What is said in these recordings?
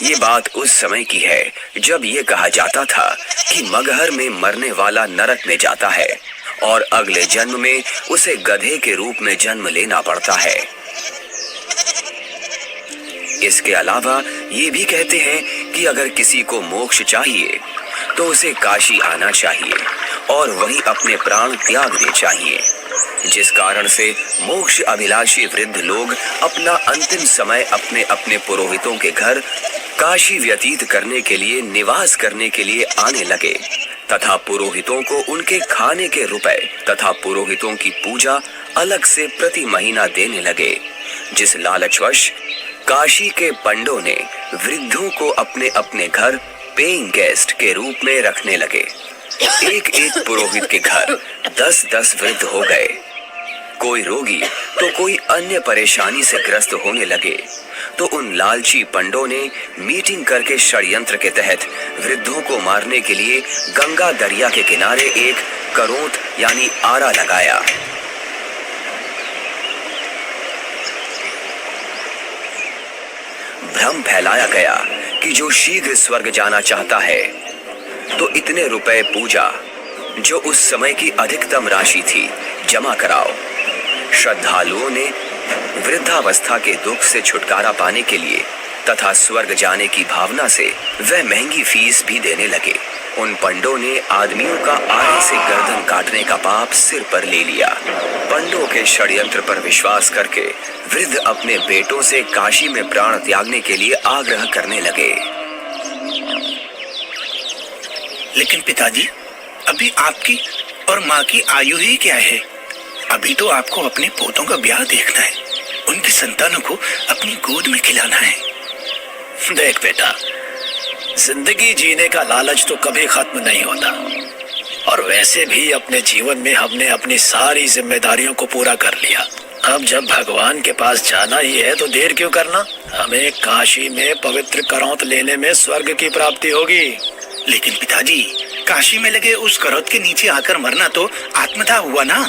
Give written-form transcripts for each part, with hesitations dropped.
ये बात उस समय की है जब ये कहा जाता था कि मगहर में मरने वाला नरक में जाता है और अगले जन्म में उसे गधे के रूप में जन्म लेना पड़ता है। इसके अलावा ये भी कहते हैं कि अगर किसी को मोक्ष चाहिए तो उसे काशी आना चाहिए और वहीं अपने प्राण त्यागने चाहिए, जिस कारण से मोक्ष अभिलाषी वृद्ध लोग अपना अंतिम समय अपने अपने पुरोहितों के घर काशी व्यतीत करने के लिए, निवास करने के लिए आने लगे तथा पुरोहितों को उनके खाने के रुपए तथा पुरोहितों की पूजा अलग से प्रति महीना देने लगे, जिस लालचवश काशी के पंडों ने वृद्धों को अपने अपने घर पेइंग गेस्ट के रूप में रखने लगे। एक एक पुरोहित के घर 10-10 वृद्ध हो गए। कोई रोगी तो कोई अन्य परेशानी से ग्रस्त होने लगे तो उन लालची पंडों ने मीटिंग करके षड्यंत्र के तहत वृद्धों को मारने के लिए गंगा दरिया के किनारे एक करोंत यानी आरा लगाया। भ्रम फैलाया गया कि जो शीघ्र स्वर्ग जाना चाहता है तो इतने रुपए पूजा, जो उस समय की अधिकतम राशि थी, जमा कराओ। श्रद्धालुओं ने वृद्धावस्था के दुख से छुटकारा पाने के लिए तथा स्वर्ग जाने की भावना से वह महंगी फीस भी देने लगे। उन पंडों ने आदमियों का आरे से गर्दन काटने का पाप सिर पर ले लिया। पंडों के षड्यंत्र पर विश्वास करके वृद्ध अपने बेटों से काशी में प्राण त्यागने के लिए आग्रह करने लगे। लेकिन पिताजी, अभी आपकी और माँ की आयु ही क्या है? अभी तो आपको अपने पोतों का ब्याह देखना है, उनकी संतानों को अपनी गोद में खिलाना है। देख बेटा, जिंदगी जीने का लालच तो कभी खत्म नहीं होता, और वैसे भी अपने जीवन में हमने अपनी सारी जिम्मेदारियों को पूरा कर लिया। अब जब भगवान के पास जाना ही है तो देर क्यों करना? हमें काशी में पवित्र करौंत लेने में स्वर्ग की प्राप्ति होगी। लेकिन पिताजी, काशी में लगे उस करौत के नीचे आकर मरना तो आत्मदाह हुआ ना?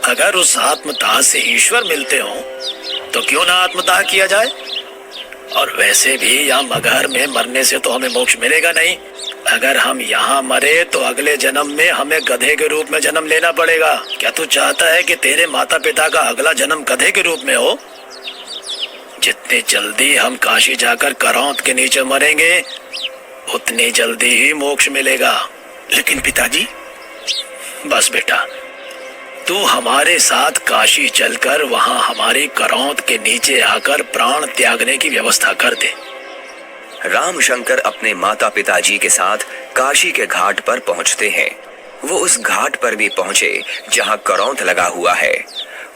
अगर उस आत्मदाह से ईश्वर मिलते हो तो क्यों ना आत्मदाह किया जाए? और वैसे भी यहाँ मगहर में मरने से तो हमें मोक्ष मिलेगा नहीं। अगर हम यहाँ मरे तो अगले जन्म में हमें गधे के रूप में जन्म लेना पड़ेगा। क्या तू चाहता है कि तेरे माता पिता का अगला जन्म गधे के रूप में हो? जितनी जल्दी हम काशी जाकर करौंत के नीचे मरेंगे उतनी जल्दी ही मोक्ष मिलेगा। लेकिन पिताजी। बस बेटा, तू हमारे साथ काशी चलकर वहां हमारी करौंत के नीचे आकर प्राण त्यागने की व्यवस्था कर दे। रामशंकर अपने माता पिताजी के साथ काशी के घाट पर पहुंचते हैं। वो उस घाट पर भी पहुंचे जहां करौंत लगा हुआ है।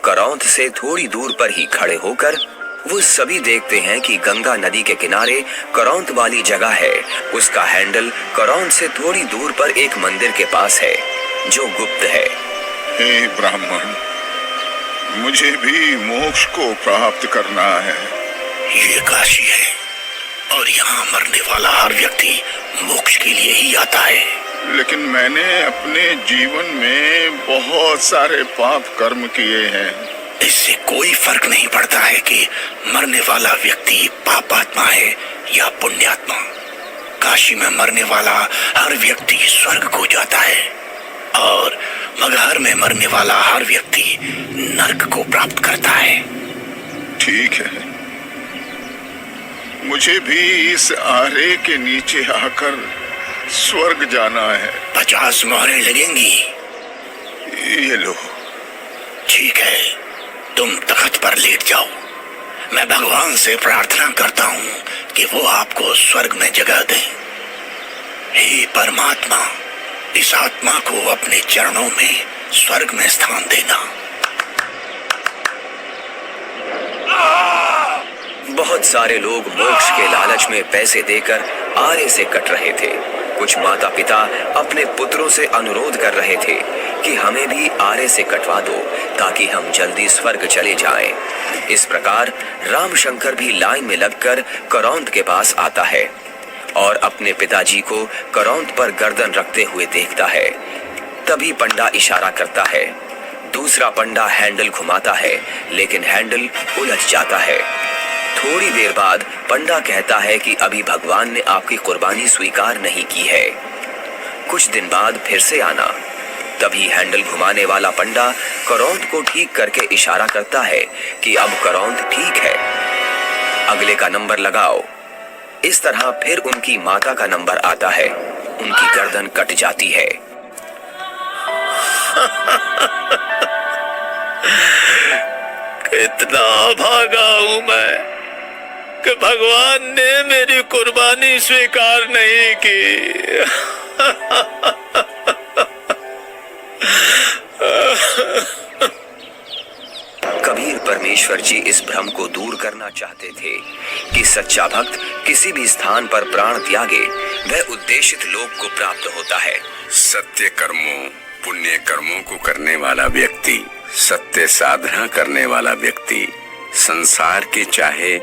करौंत से थोड़ी दूर पर ही खड़े होकर वो सभी देखते हैं कि गंगा नदी के किनारे करौंत वाली जगह है। उसका हैंडल करौंत से थोड़ी दूर पर एक मंदिर के पास है जो गुप्त है। हे ब्राह्मण, मुझे भी मोक्ष को प्राप्त करना है। ये काशी है और यहाँ मरने वाला हर व्यक्ति मोक्ष के लिए ही आता है। लेकिन मैंने अपने जीवन में बहुत सारे पाप कर्म किए हैं। इससे कोई फर्क नहीं पड़ता है कि मरने वाला व्यक्ति पापात्मा है या पुण्यात्मा। काशी में मरने वाला हर व्यक्ति स्वर्ग को जाता है और मगहर में मरने वाला हर व्यक्ति नरक को प्राप्त करता है। ठीक है, मुझे भी इस आरे के नीचे आकर स्वर्ग जाना है। 50 मोहरें लगेंगी। ये लो। ठीक है, तुम तख्त पर लेट जाओ। मैं भगवान से प्रार्थना करता हूँ कि वो आपको स्वर्ग में जगह दे। हे परमात्मा, इस आत्मा को अपने चरणों में स्वर्ग में स्थान देना। बहुत सारे लोग मोक्ष के लालच में पैसे देकर आरे से कट रहे थे। कुछ माता पिता अपने पुत्रों से अनुरोध कर रहे थे कि हमें भी आरे से कटवा दो ताकि हम जल्दी स्वर्ग चले जाएं। इस प्रकार रामशंकर भी लाइन में लगकर करौंत के पास आता है और अपने पिताजी को करौंत पर गर्दन रखते हुए देखता है। तभी पंडा इशारा करता है। दूसरा पंडा हैंडल घुमाता है लेकिन हैंडल उलझ जाता है। थोड़ी देर बाद पंडा कहता है कि अभी भगवान ने आपकी कुर्बानी स्वीकार नहीं की है, कुछ दिन बाद फिर से आना। तभी हैंडल घुमाने वाला पंडा करौंद को ठीक करके इशारा करता है कि अब करौंद ठीक है, अगले का नंबर लगाओ। इस तरह फिर उनकी माता का नंबर आता है, उनकी गर्दन कट जाती है। कितना भागा हूं मैं कि भगवान ने मेरी कुर्बानी स्वीकार नहीं की। कबीर परमेश्वर जी इस भ्रम को दूर करना चाहते थे कि सच्चा भक्त किसी भी स्थान पर प्राण त्यागे वह उद्देशित लोक को प्राप्त होता है। सत्य कर्मों पुण्य कर्मों को करने वाला व्यक्ति, सत्य साधना करने वाला व्यक्ति संसार के चाहे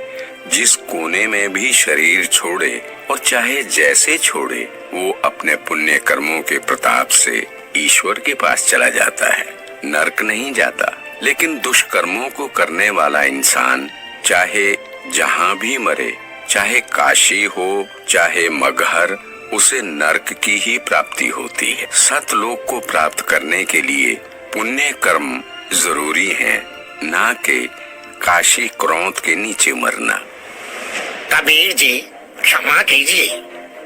जिस कोने में भी शरीर छोड़े और चाहे जैसे छोड़े, वो अपने पुण्य कर्मों के प्रताप से ईश्वर के पास चला जाता है, नरक नहीं जाता। लेकिन दुष्कर्मों को करने वाला इंसान चाहे जहां भी मरे, चाहे काशी हो चाहे मगहर, उसे नरक की ही प्राप्ति होती है। सतलोक को प्राप्त करने के लिए पुण्य कर्म जरूरी है, ना कि काशी क्रोध के नीचे मरना। कबीर जी क्षमा कीजिए,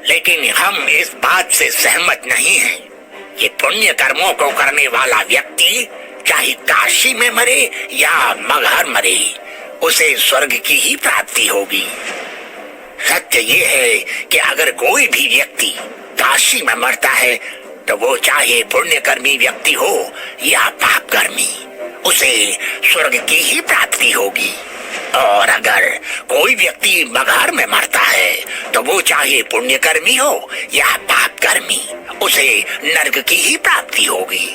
लेकिन हम इस बात से सहमत नहीं हैं कि पुण्य कर्मों को करने वाला व्यक्ति चाहे काशी में मरे या मगहर मरे, उसे स्वर्ग की ही प्राप्ति होगी। सत्य ये है कि अगर कोई भी व्यक्ति काशी में मरता है तो वो चाहे पुण्यकर्मी व्यक्ति हो या पापकर्मी, उसे स्वर्ग की ही प्राप्ति होगी। और अगर कोई व्यक्ति मगहर में मरता है तो वो चाहे पुण्यकर्मी हो या पापकर्मी, उसे नरक की ही प्राप्ति होगी।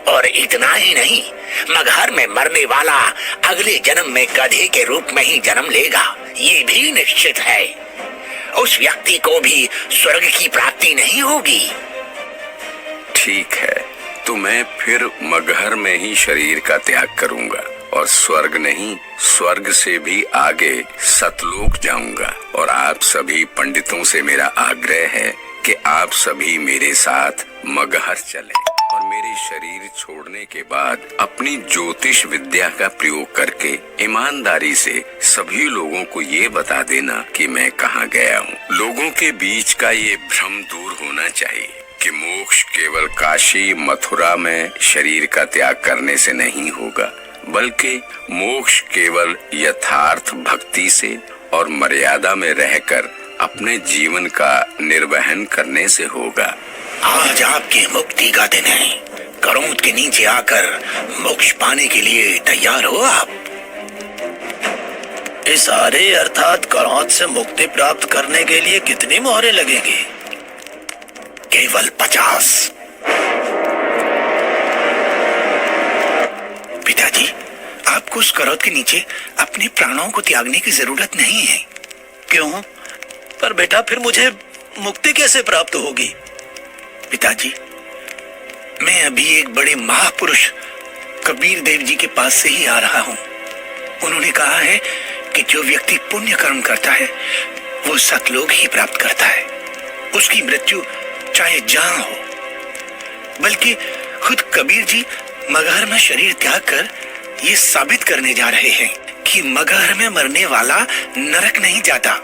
और इतना ही नहीं, मगहर में मरने वाला अगले जन्म में गधे के रूप में ही जन्म लेगा, ये भी निश्चित है। उस व्यक्ति को भी स्वर्ग की प्राप्ति नहीं होगी। ठीक है, तो मैं फिर मगहर में ही शरीर का त्याग करूंगा और स्वर्ग नहीं, स्वर्ग से भी आगे सतलोक जाऊंगा। और आप सभी पंडितों से मेरा आग्रह है कि आप सभी मेरे साथ मगहर चलें और मेरे शरीर छोड़ने के बाद अपनी ज्योतिष विद्या का प्रयोग करके ईमानदारी से सभी लोगों को ये बता देना कि मैं कहाँ गया हूँ। लोगों के बीच का ये भ्रम दूर होना चाहिए कि मोक्ष केवल काशी मथुरा में शरीर का त्याग करने से नहीं होगा, बल्कि मोक्ष केवल यथार्थ भक्ति से और मर्यादा में रहकर अपने जीवन का निर्वहन करने से होगा। आज आपके मुक्ति का दिन है। करौंद के नीचे आकर मोक्ष पाने के लिए तैयार हो आप? इस सारे अर्थात करौंद से मुक्ति प्राप्त करने के लिए कितनी मोहरें लगेंगी? केवल 50। पिताजी, आपको उस करौंद के नीचे अपने प्राणों को त्यागने की जरूरत नहीं है। क्यों? पर बेटा फिर मुझे मुक्ति कैसे प्राप्त होगी? पिताजी, मैं अभी एक बड़े महापुरुष कबीर देव जी के पास से ही आ रहा हूँ। उन्होंने कहा है कि जो व्यक्ति पुण्य कर्म करता है वो सतलोक ही प्राप्त करता है। उसकी मृत्यु चाहे जहां हो। बल्कि खुद कबीर जी मगहर में शरीर त्याग कर ये साबित करने जा रहे हैं कि मगहर में मरने वाला नरक नहीं जाता।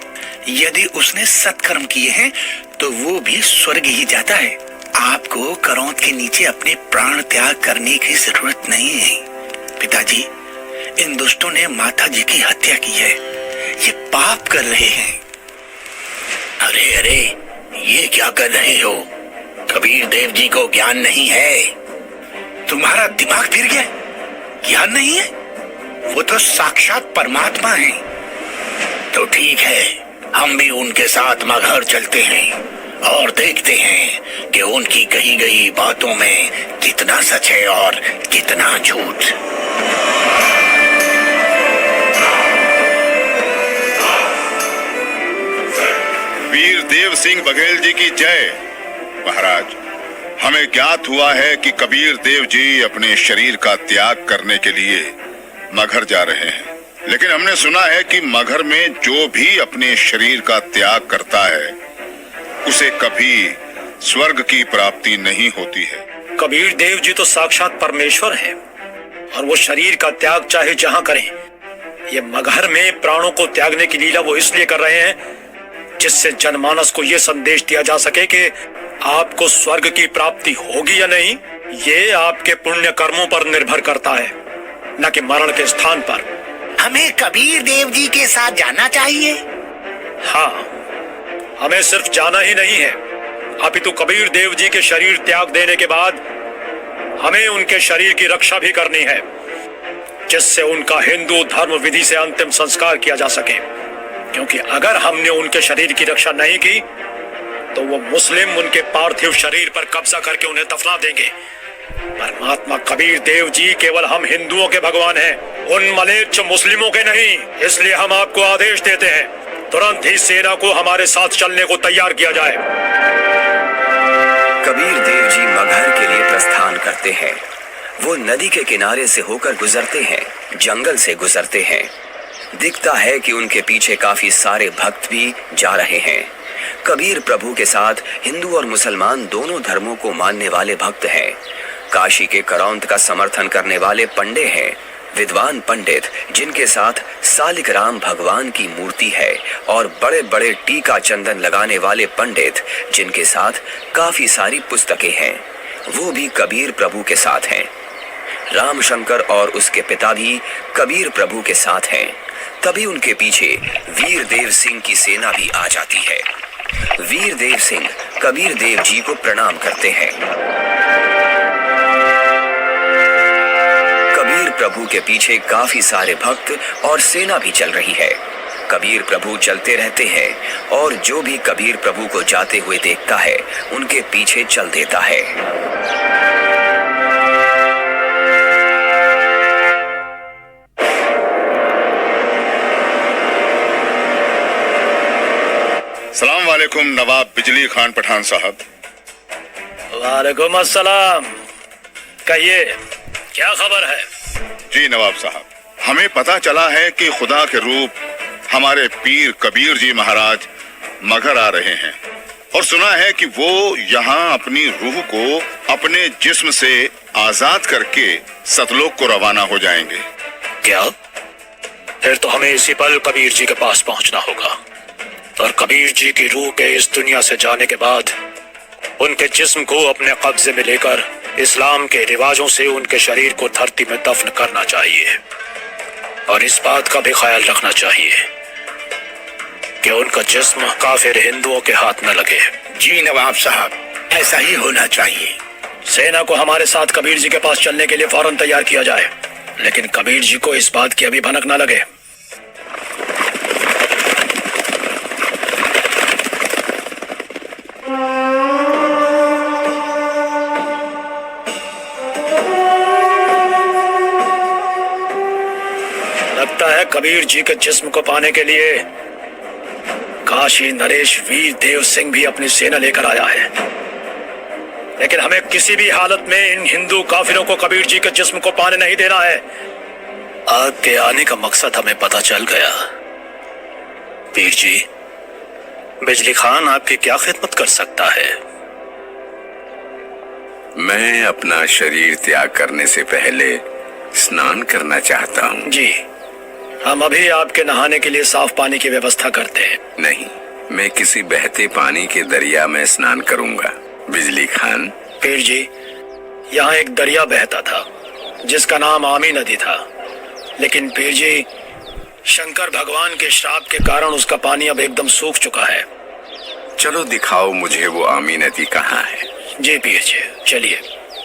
यदि उसने सत्कर्म किए हैं तो वो भी स्वर्ग ही जाता है। आपको करौंद के नीचे अपने प्राण त्याग करने की जरूरत नहीं है। पिताजी, इन दुष्टों ने माता जी की हत्या की है। ये पाप कर रहे हैं। अरे अरे, ये क्या कर रहे हो? कबीर देव जी को ज्ञान नहीं है। तुम्हारा दिमाग फिर गया? ज्ञान नहीं है? वो तो साक्षात परमात्मा है। तो ठीक है, हम भी उनके साथ मगहर चलते हैं और देखते हैं कि उनकी कही गई बातों में कितना सच है और कितना झूठ। वीर देव सिंह बघेल जी की जय। महाराज, हमें ज्ञात हुआ है कि कबीर देव जी अपने शरीर का त्याग करने के लिए मगहर जा रहे हैं। लेकिन हमने सुना है कि मगहर में जो भी अपने शरीर का त्याग करता है उसे कभी स्वर्ग की प्राप्ति नहीं होती है। कबीर देव जी तो साक्षात परमेश्वर हैं और वो शरीर का त्याग चाहे जहां करें। ये मगहर में प्राणों को त्यागने की लीला वो इसलिए कर रहे हैं जिससे जनमानस को ये संदेश दिया जा सके कि आपको स्वर्ग की प्राप्ति होगी या नहीं, ये आपके पुण्य कर्मों पर निर्भर करता है, न कि मरण के स्थान पर। हमें कबीर देव जी के साथ जाना चाहिए। हाँ, हमें सिर्फ जाना ही नहीं है, अपितु कबीर देव जी के शरीर त्याग देने के बाद हमें उनके शरीर की रक्षा भी करनी है, जिससे उनका हिंदू धर्म विधि से अंतिम संस्कार किया जा सके। क्योंकि अगर हमने उनके शरीर की रक्षा नहीं की तो वो मुस्लिम उनके पार्थिव शरीर पर कब्जा करके उन्हें दफना देंगे। परमात्मा कबीर देव जी केवल हम हिंदुओं के भगवान हैं, उन मलेच्छ मुस्लिमों के नहीं। इसलिए हम आपको आदेश देते हैं, तुरंत ही सेना को हमारे साथ चलने को तैयार किया जाए। कबीर देव जी मगहर के लिए प्रस्थान करते हैं। वो नदी के किनारे से होकर गुजरते हैं, जंगल से गुजरते हैं। दिखता है कि उनके पीछे काफी सारे भक्त भी जा रहे हैं। कबीर प्रभु के साथ हिंदू और मुसलमान दोनों धर्मों को मानने वाले भक्त हैं। काशी के करौंत का समर्थन करने वाले पंडे हैं, विद्वान पंडित जिनके साथ सालिक राम भगवान की मूर्ति है, और बड़े बड़े टीका चंदन लगाने वाले पंडित जिनके साथ काफी सारी पुस्तकें हैं, वो भी कबीर प्रभु के साथ हैं। रामशंकर और उसके पिता भी कबीर प्रभु के साथ हैं। तभी उनके पीछे वीर देव सिंह की सेना भी आ जाती है। वीर देव सिंह कबीर देव जी को प्रणाम करते हैं। कबीर प्रभु के पीछे काफी सारे भक्त और सेना भी चल रही है। कबीर प्रभु चलते रहते हैं और जो भी कबीर प्रभु को जाते हुए देखता है उनके पीछे चल देता है। सलाम वालेकुम नवाब बिजली खान पठान साहब। वालेकुम अस्सलाम। कहिए, क्या खबर है? जी नवाब साहब, हमें पता चला है कि खुदा के रूप हमारे पीर कबीर जी महाराज मगहर आ रहे हैं, और सुना है कि वो यहाँ अपनी रूह को अपने जिस्म से आजाद करके सतलोक को रवाना हो जाएंगे। क्या? फिर तो हमें इसी पल कबीर जी के पास पहुंचना होगा, और कबीर जी की रूह के इस दुनिया से जाने के बाद उनके जिस्म को अपने कब्जे में लेकर इस्लाम के रिवाजों से उनके शरीर को धरती में दफन करना चाहिए। और इस बात का भी ख्याल रखना चाहिए कि उनका जिस्म काफिर हिंदुओं के हाथ न लगे। जी नवाब साहब, ऐसा ही होना चाहिए। सेना को हमारे साथ कबीर जी के पास चलने के लिए फौरन तैयार किया जाए, लेकिन कबीर जी को इस बात की अभी भनक न लगे। लगता है कबीर जी के जिस्म को पाने के लिए काशी नरेश वीर देव सिंह भी अपनी सेना लेकर आया है, लेकिन हमें किसी भी हालत में इन हिंदू काफिरों को कबीर जी के जिस्म को पाने नहीं देना है। आपके आने का मकसद हमें पता चल गया। वीर जी, बिजली खान आपकी क्या खिदमत कर सकता है? मैं अपना शरीर त्याग करने से पहले स्नान करना चाहता हूँ। जी, हम अभी आपके नहाने के लिए साफ पानी की व्यवस्था करते हैं। नहीं, मैं किसी बहते पानी के दरिया में स्नान करूंगा। बिजली खान। पीर जी, यहाँ एक दरिया बहता था जिसका नाम आमी नदी था, लेकिन पीर जी शंकर भगवान के श्राप के कारण उसका पानी अब एकदम सूख चुका है। चलो दिखाओ मुझे वो आमी नदी कहाँ है। जी पीर जी, चलिए।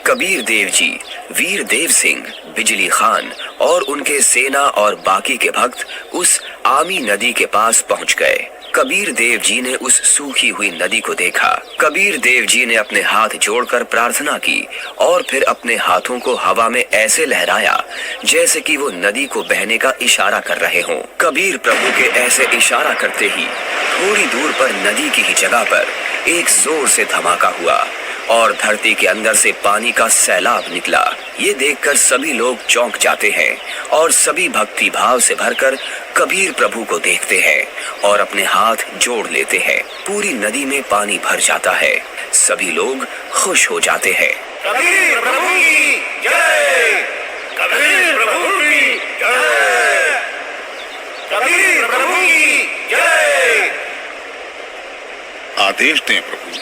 कबीर देव जी, वीर देव सिंह, बिजली खान और उनके सेना और बाकी के भक्त उस आमी नदी के पास पहुंच गए। कबीर देव जी ने उस सूखी हुई नदी को देखा। कबीर देव जी ने अपने हाथ जोड़कर प्रार्थना की और फिर अपने हाथों को हवा में ऐसे लहराया जैसे कि वो नदी को बहने का इशारा कर रहे हों। कबीर प्रभु के ऐसे इशारा करते ही थोड़ी दूर पर नदी की ही जगह पर एक जोर से धमाका हुआ और धरती के अंदर से पानी का सैलाब निकला। ये देखकर सभी लोग चौंक जाते हैं और सभी भक्ति भाव से भरकर कबीर प्रभु को देखते हैं और अपने हाथ जोड़ लेते हैं। पूरी नदी में पानी भर जाता है। सभी लोग खुश हो जाते हैं। कबीर प्रभु की जय, कबीर प्रभु की जय, कबीर प्रभु की जय। आदेश दें प्रभु।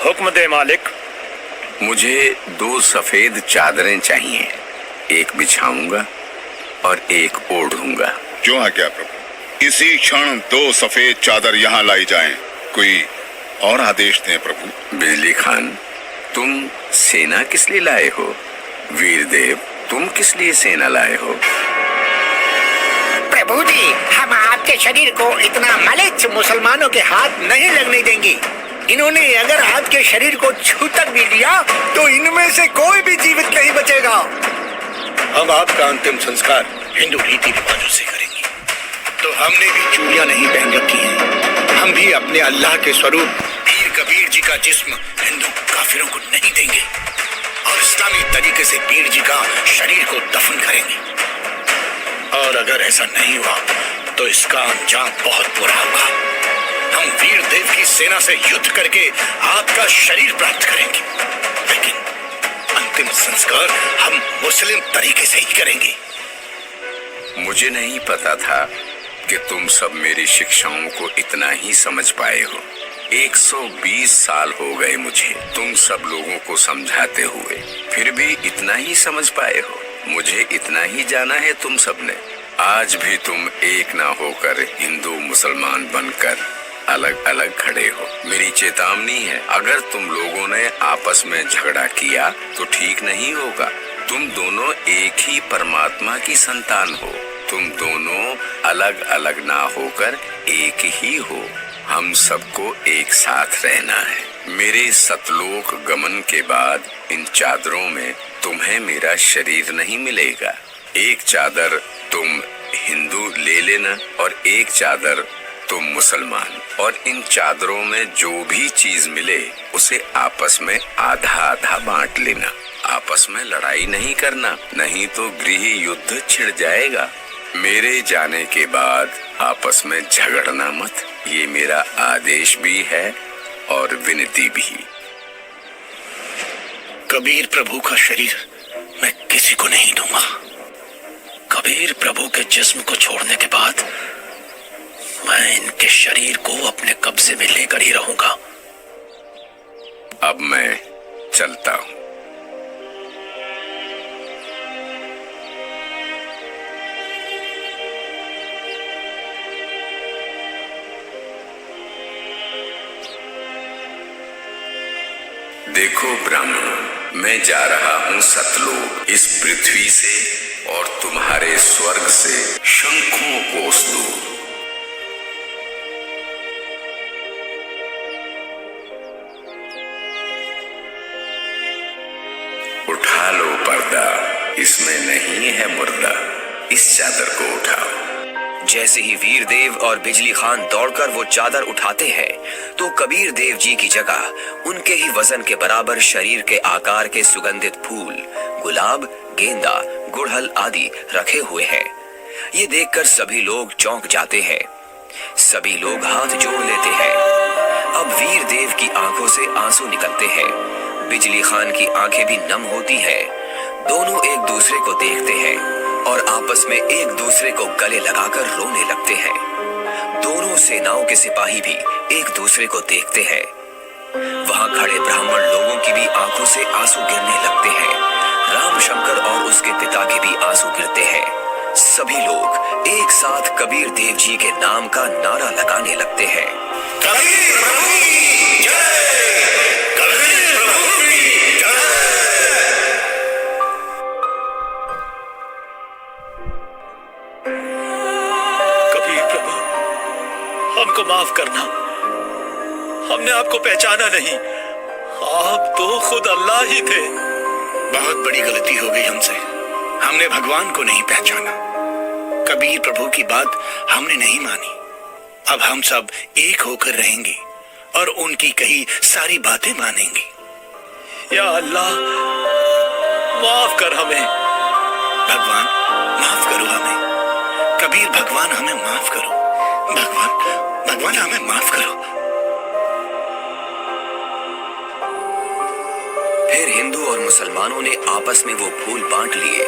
हुक्म दे मालिक। मुझे 2 सफेद चादरें चाहिए, एक बिछाऊंगा और एक ओढ़ूंगा। जो आज्ञा प्रभु। इसी क्षण 2 सफेद चादर यहाँ लाई जाएं। कोई और आदेश दें प्रभु। बिजली खान, तुम सेना किस लिए लाए हो? वीरदेव, तुम किस लिए सेना लाए हो? प्रभु जी, हम आपके शरीर को इतना मलिच मुसलमानों के हाथ नहीं लगने देंगे। इन्होंने अगर आपके शरीर को छू तक भी लिया तो इनमें से कोई भी जीवित नहीं बचेगा। हम आपका अंतिम संस्कार हिंदू रीति रिवाजों से करेंगे। तो हमने भी चूड़ियां नहीं पहन रखी हैं। हम भी अपने अल्लाह के स्वरूप पीर कबीर जी का जिस्म हिंदू काफिरों को नहीं देंगे और इस्लामी तरीके से पीर जी का शरीर को दफन करेंगे। और अगर ऐसा नहीं हुआ तो इसका अंजाम बहुत बुरा होगा। हम वीर देव की सेना से युद्ध करके आपका शरीर प्राप्त करेंगे, लेकिन अंतिम संस्कार हम मुस्लिम तरीके से ही करेंगे। मुझे नहीं पता था कि तुम सब मेरी शिक्षाओं को इतना ही समझ पाए हो। 120 साल हो गए मुझे तुम सब लोगों को समझाते हुए, फिर भी इतना ही समझ पाए हो। मुझे इतना ही जाना है तुम सबने। आज भी तुम एक ना होकर हिंदू मुसलमान बनकर अलग अलग खड़े हो। मेरी चेतावनी है, अगर तुम लोगों ने आपस में झगड़ा किया तो ठीक नहीं होगा। तुम दोनों एक ही परमात्मा की संतान हो। तुम दोनों अलग अलग ना होकर एक ही हो। हम सबको एक साथ रहना है। मेरे सतलोक गमन के बाद इन चादरों में तुम्हें मेरा शरीर नहीं मिलेगा। एक चादर तुम हिंदू ले लेना और एक चादर तुम मुसलमान, और इन चादरों में जो भी चीज मिले उसे आपस में आधा आधा बांट लेना। आपस में लड़ाई नहीं करना, नहीं तो गृह युद्ध छिड़ जाएगा। मेरे जाने के बाद आपस में झगड़ना मत, ये मेरा आदेश भी है और विनती भी। कबीर प्रभु का शरीर मैं किसी को नहीं दूंगा। कबीर प्रभु के जिस्म को छोड़ने के बाद मैं इनके शरीर को अपने कब्जे में लेकर ही रहूंगा। अब मैं चलता हूं। देखो ब्राह्मण, मैं जा रहा हूं सतलोक। इस पृथ्वी से और तुम्हारे स्वर्ग से शंखों कोस दूर। उठा लो पर्दा, इसमें नहीं है मुर्दा। इस चादर को उठाओ। जैसे ही वीरदेव और बिजली खान दौड़कर वो चादर उठाते हैं तो कबीर देव जी की जगह उनके ही वजन के बराबर शरीर के आकार के सुगंधित फूल, गुलाब, गेंदा, गुड़हल आदि रखे हुए हैं। ये देखकर सभी लोग चौंक जाते हैं। सभी लोग हाथ जोड़ लेते हैं। अब वीरदेव की आंखों से आंसू निकलते हैं। बिजली खान की आंखें भी नम होती हैं। दोनों एक दूसरे को देखते हैं और आपस में एक दूसरे को गले लगाकर रोने लगते हैं। दोनों सेनाओं के सिपाही भी एक दूसरे को देखते हैं। वहां खड़े ब्राह्मण लोगों की भी आंखों से आंसू गिरने लगते हैं। रामशंकर और उसके पिता के भी आंसू गिरते हैं। सभी लोग एक साथ कबीर देव जी के नाम का नारा लगाने लगते हैं। कबीर प्रभु की जय, कबीर प्रभु की जय। कबीर प्रभु, हमको माफ करना। हमने आपको पहचाना नहीं। आप तो खुद अल्लाह ही थे। बहुत बड़ी गलती हो गई हमसे। हमने भगवान को नहीं पहचाना। कबीर प्रभु की बात हमने नहीं मानी। अब हम सब एक होकर रहेंगे और उनकी कही सारी बातें मानेंगे। या अल्लाह माफ कर हमें। भगवान माफ करो हमें। कबीर भगवान हमें माफ करो। भगवान हमें माफ करो। फिर हिंदू और मुसलमानों ने आपस में वो फूल बांट लिए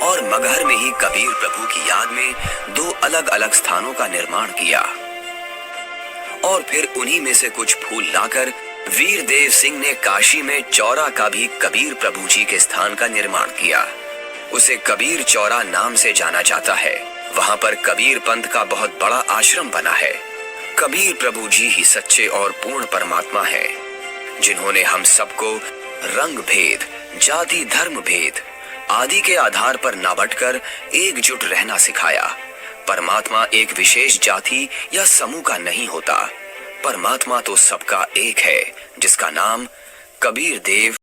और मगहर में ही कबीर प्रभु की याद में 2 अलग अलग स्थानों का निर्माण किया। और फिर उन्हीं में से कुछ फूल लाकर वीर देव सिंह ने काशी में चौरा का भी कबीर प्रभु जी के स्थान का निर्माण किया। उसे कबीर चौरा नाम से जाना जाता है। वहां पर कबीर पंथ का बहुत बड़ा आश्रम बना है। कबीर प्रभु जी ही सच्चे और पूर्ण परमात्मा है, जिन्होंने हम सबको रंग भेद, जाति धर्म भेद आदि के आधार पर ना बंटकर एकजुट रहना सिखाया। परमात्मा एक विशेष जाति या समूह का नहीं होता। परमात्मा तो सबका एक है, जिसका नाम कबीर देव